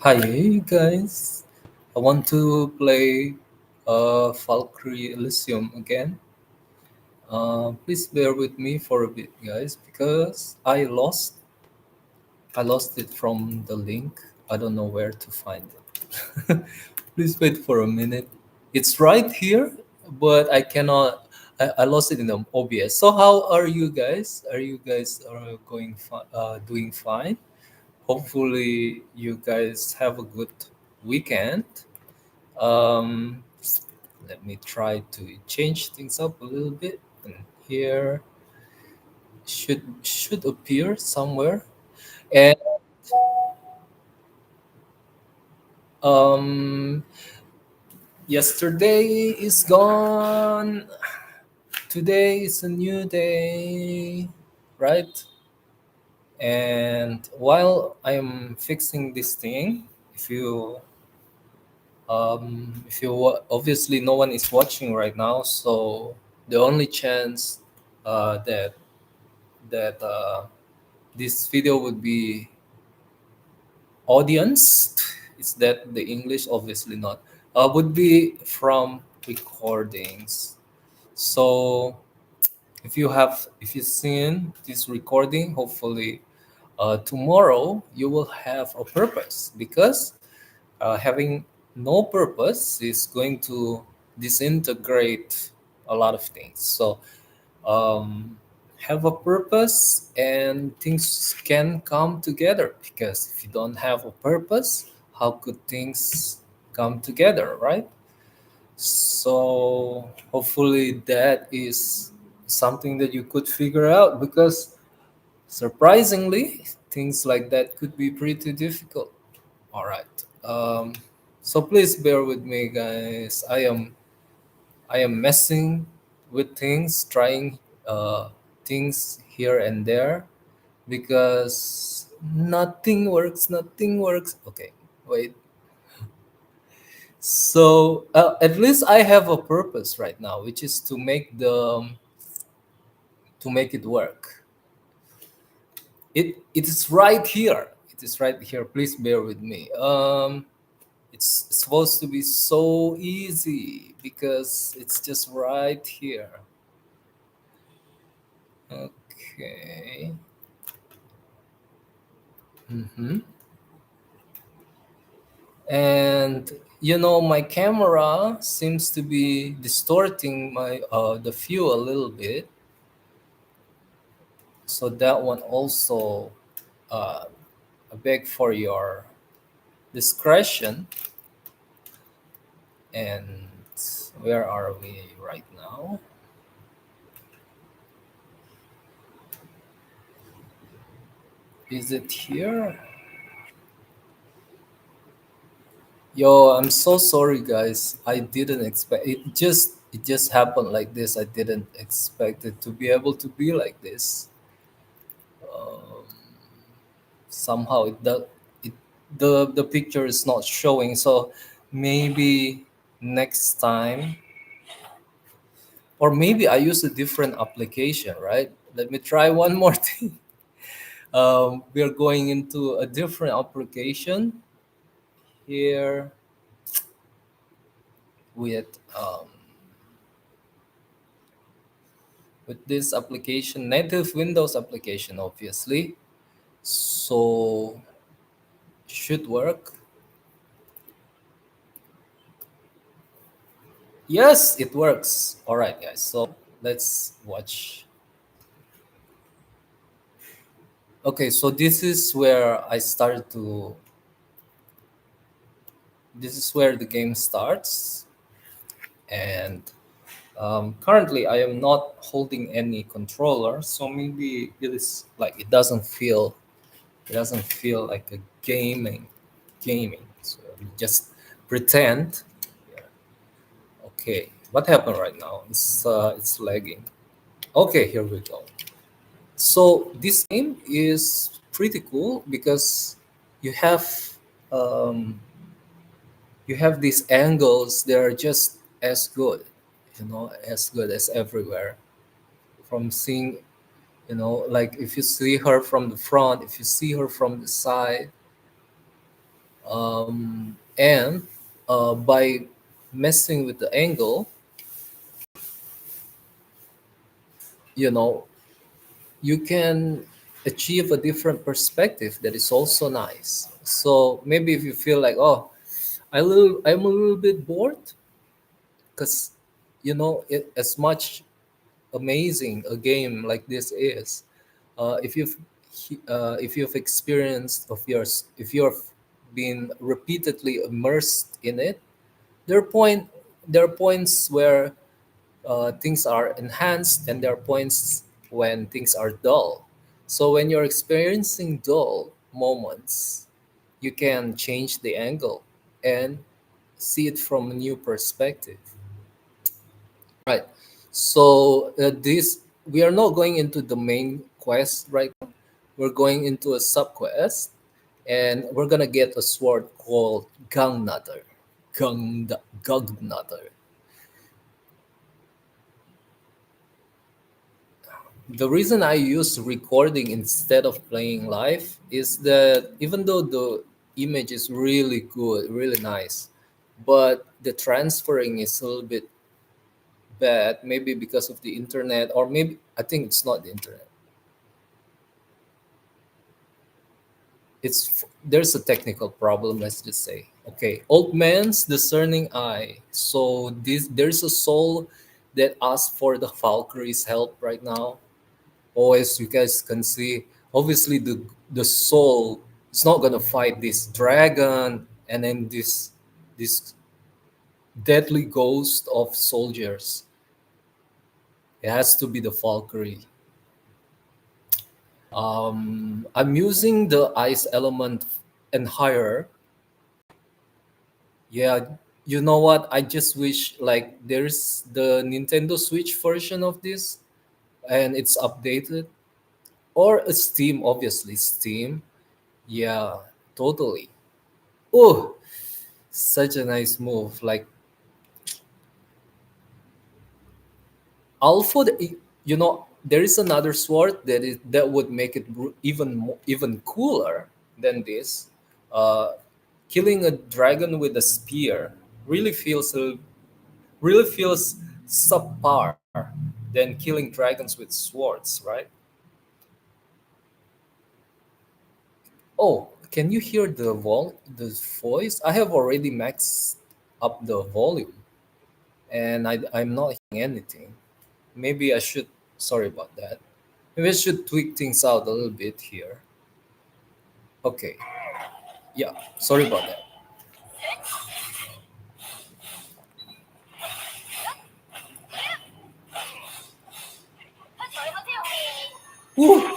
Hi guys, I want to play Valkyrie Elysium again. Please bear with me for a bit, guys, because I lost it from the link. I don't know where to find it. Please wait for a minute. It's right here, but I cannot. I lost it in the OBS. So how are you guys? Are you guys doing fine? Hopefully, you guys have a good weekend. Um, Let me try to change things up a little bit. And here should appear somewhere. And um, yesterday is gone. Today is a new day, right? And while I'm fixing this thing, if you obviously no one is watching right now, so the only chance that this video would be audience is that the English obviously not would be from recordings. So if you've seen this recording, hopefully tomorrow you will have a purpose, because having no purpose is going to disintegrate a lot of things. So um, have a purpose and things can come together, because if you don't have a purpose, how could things come together, right? So hopefully that is something that you could figure out, because surprisingly things like that could be pretty difficult. All right. So please bear with me, guys. I am messing with things, trying things here and there, because nothing works. Nothing works. Okay, wait. So at least I have a purpose right now, which is to make it work. It is right here. It is right here. Please bear with me. It's supposed to be so easy because it's just right here. Okay. hmm And my camera seems to be distorting my the view a little bit. So that one also, uh, I beg for your discretion. And where are we right now? Is it here? Yo, I'm so sorry, guys. I didn't expect it. It just happened like this. I didn't expect it to be able to be like this. Um, Somehow it the picture is not showing. So maybe next time, or maybe I use a different application. Right? Let me try one more thing. We are going into a different application here with this application, native Windows application, obviously. So should work. Yes, it works. All right, guys. So let's watch. Okay, so this is where I started to. This is where the game starts, and currently I am not holding any controller, so maybe it is like it doesn't feel like a gaming. So we just pretend. Yeah. Okay, what happened right now? It's lagging. Okay, here we go. So this game is pretty cool because you have um, you have these angles that are just as good, as good as everywhere. From seeing Like if you see her from the front, if you see her from the side, and by messing with the angle, you know, you can achieve a different perspective that is also nice. So maybe if you feel like, oh, I'm a little bit bored, because as much amazing a game like this is, if you've experienced of yours, if you've been repeatedly immersed in it, there are point there are points where things are enhanced, and there are points when things are dull. So when you're experiencing dull moments, you can change the angle and see it from a new perspective. Right. So this we are not going into the main quest right now. We're going into a sub quest, and we're gonna get a sword called Gangnader. Gangnader. The reason I use recording instead of playing live is that even though the image is really good, really nice, but the transferring is a little bit bad, maybe because of the internet, or maybe I think it's not the internet. There's a technical problem, let's just say. Okay, old man's discerning eye. So there's a soul that asks for the Valkyrie's help right now. Oh, as you guys can see, obviously the soul is not gonna fight this dragon and then this deadly ghost of soldiers. It has to be the Valkyrie. I'm using the ice element and higher. Yeah, you know what? I just wish like there's the Nintendo Switch version of this and it's updated, or a Steam, obviously Steam. Yeah, totally. Oh, such a nice move. Like Alpha, there is another sword that would make it even cooler than this. Uh, Killing a dragon with a spear really feels subpar than killing dragons with swords, right? Oh, can you hear the voice? I have already maxed up the volume, and I'm not hearing anything. Maybe I should. Sorry about that. Maybe I should tweak things out a little bit here. Okay. Yeah. Sorry about that. Ooh,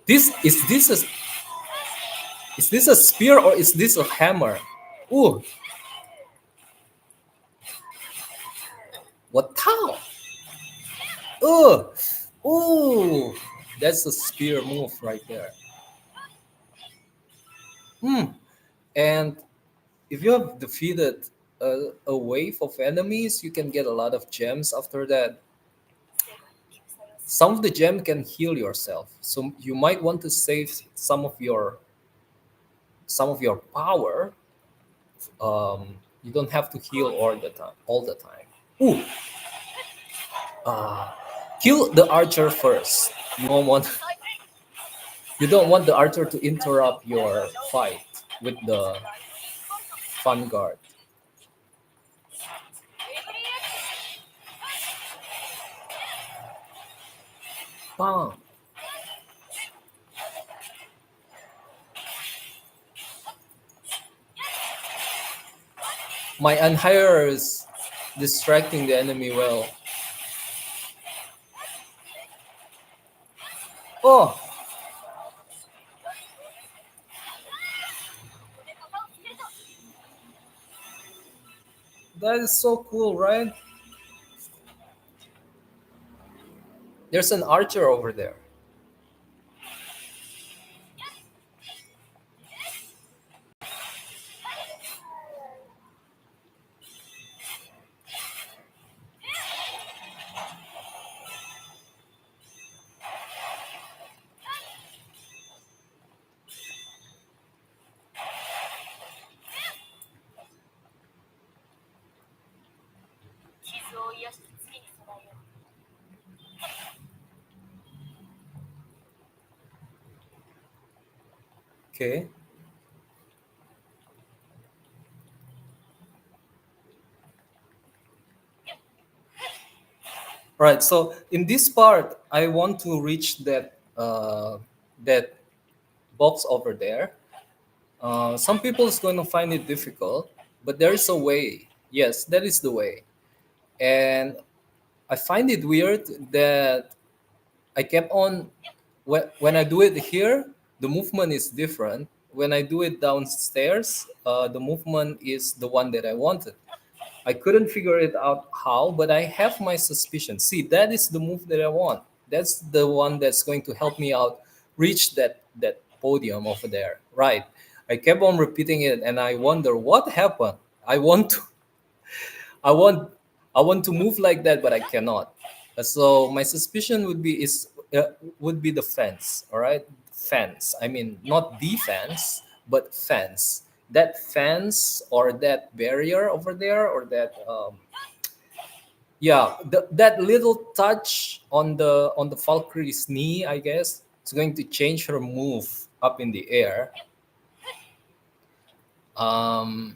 is this a spear or is this a hammer? Ooh, what how? Oh, ooh, that's a spear move right there. Hmm. And if you have defeated a wave of enemies, you can get a lot of gems after that. Some of the gem can heal yourself, so you might want to save some of your power. You don't have to heal all the time. All the time. Ooh, uh, kill the archer first. You don't want the archer to interrupt your fight with the vanguard. Bam. My unhire is distracting the enemy well. Oh, that is so cool, right? There's an archer over there. Okay. Right. So in this part, I want to reach that box over there. Some people is going to find it difficult, but there is a way. Yes, that is the way. And I find it weird that I kept on when I do it here, the movement is different. When I do it downstairs, the movement is the one that I wanted. I couldn't figure it out how, but I have my suspicion. See, that is the move that I want. That's the one that's going to help me out reach that podium over there. Right. I kept on repeating it and I wonder what happened. I want to I want I want to move like that, but I cannot. So my suspicion would be the fence. All right, fence. I mean, not the fence, but fence. That fence or that barrier over there, or that yeah, that little touch on the Valkyrie's knee, I guess, is going to change her move up in the air. Um,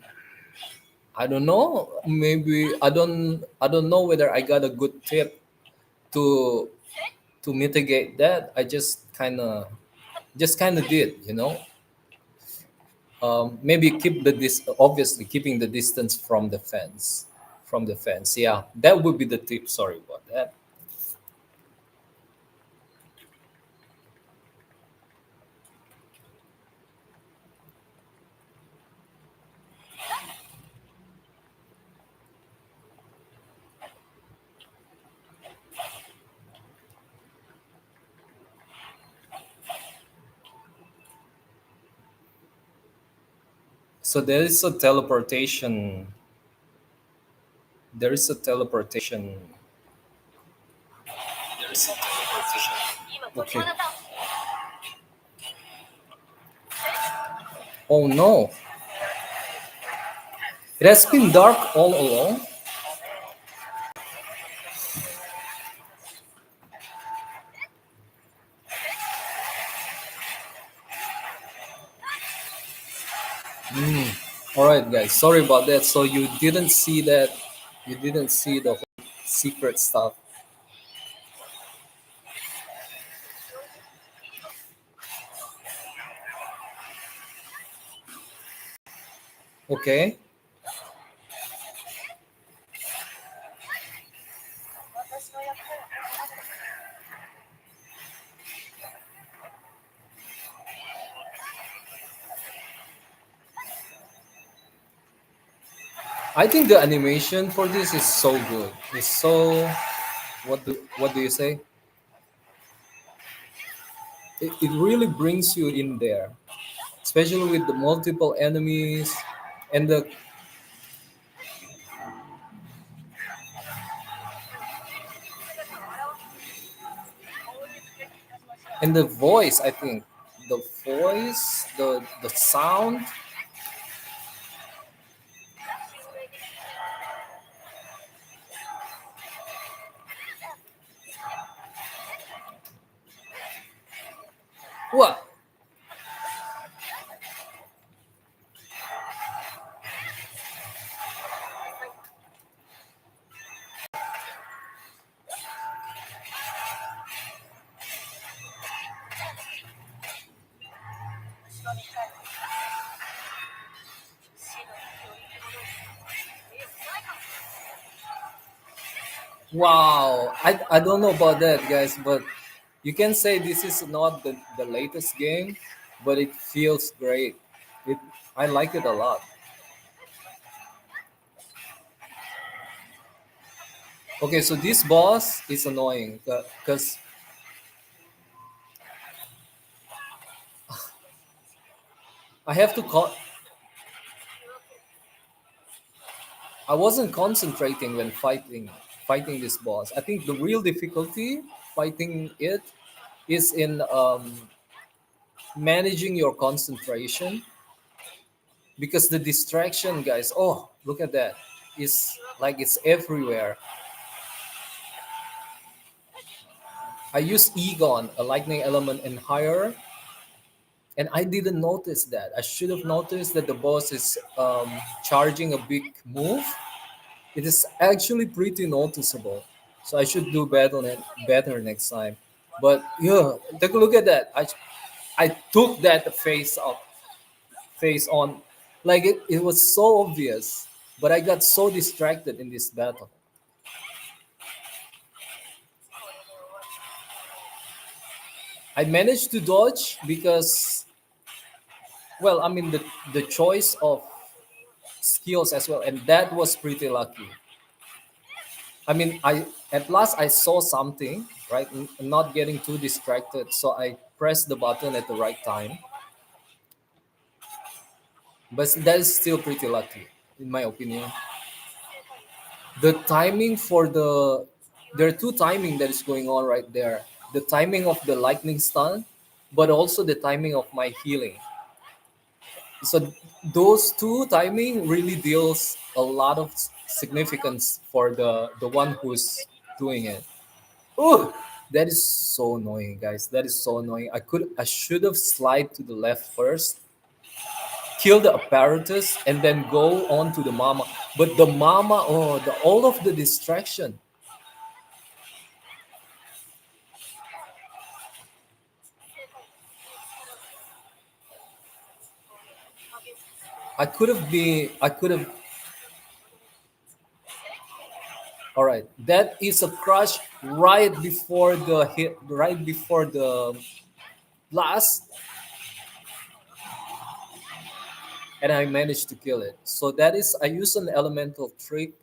I don't know. Maybe I don't know whether I got a good tip to mitigate that. I just kind of did, you know. Maybe keep the dis obviously keeping the distance from the fence, from the fence. Yeah, that would be the tip. Sorry about that. So there is a teleportation. There is a teleportation. There is a teleportation. Okay. Oh no! It has been dark all along. All right, guys. Sorry about that. So you didn't see that. You didn't see the whole secret stuff. Okay. I think the animation for this is so good. It's so what do you say? It really brings you in there, especially with the multiple enemies and the voice. I think the voice, the sound. What? Wow, I don't know about that, guys, but you can say this is not the latest game, but it feels great. It I like it a lot. Okay, so this boss is annoying because I have to I wasn't concentrating when fighting this boss. I think the real difficulty fighting it is in managing your concentration because the distraction, guys. Oh, look at that! Is like it's everywhere. I use Egon, a lightning element, and higher, and I didn't notice that. I should have noticed that the boss is charging a big move. It is actually pretty noticeable. So I should do better next time. But yeah, take a look at that. I took that face on, like it was so obvious. But I got so distracted in this battle. I managed to dodge because, well, I mean the choice of skills as well, and that was pretty lucky. I mean, I at last I saw something, right? Not getting too distracted, so I pressed the button at the right time. But that is still pretty lucky, in my opinion. The timing for there are two timing that is going on right there. The timing of the lightning stun, but also the timing of my healing. So those two timing really deals a lot of significance for the one who's doing it. Oh, that is so annoying, guys. That is so annoying. I should have slide to the left first, kill the apparatus, and then go on to the mama. But the mama, oh, the all of the distraction. I could have been. I could have. All right, that is a crush right before the hit, right before the blast, and I managed to kill it. So that is, I use an elemental trick.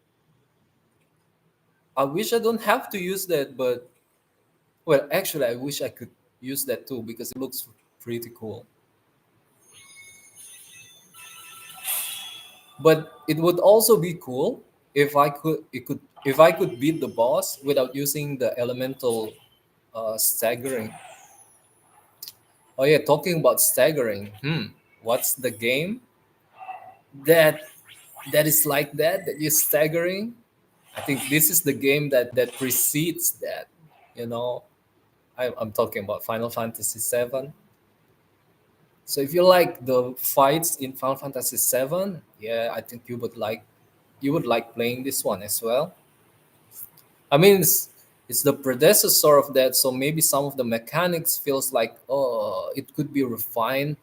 I wish I don't have to use that, but well, actually, I wish I could use that too because it looks pretty cool. But it would also be cool if I could beat the boss without using the elemental staggering. Oh yeah, talking about staggering. What's the game that is like that you're staggering? I think this is the game that precedes that. You know, I'm talking about Final Fantasy VII. So if you like the fights in Final Fantasy VII, yeah, I think you would like playing this one as well. I mean, it's the predecessor of that, so maybe some of the mechanics feels like, oh, it could be refined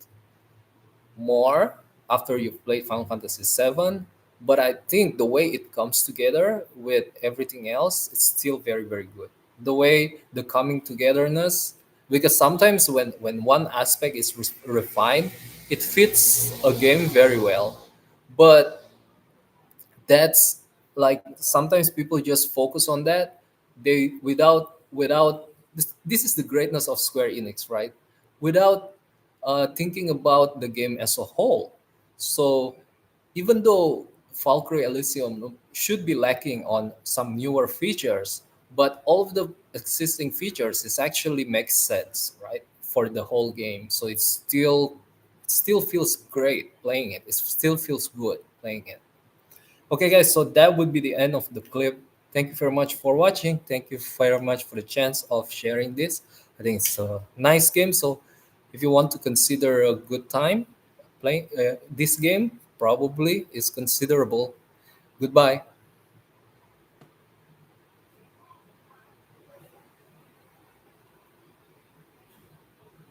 more after you've played Final Fantasy VII. But I think the way it comes together with everything else, it's still very, very good. The way the coming togetherness, because sometimes when one aspect is refined, it fits a game very well. But that's like sometimes people just focus on that, they without this is the greatness of Square Enix, right? Without thinking about the game as a whole. So even though Valkyrie Elysium should be lacking on some newer features, but all of the existing features is actually makes sense, right, for the whole game. So it still feels great playing it. It still feels good playing it. Okay, guys, so that would be the end of the clip. Thank you very much for watching. Thank you very much for the chance of sharing this. I think it's a nice game. So, if you want to consider a good time playing this game, probably is considerable. Goodbye.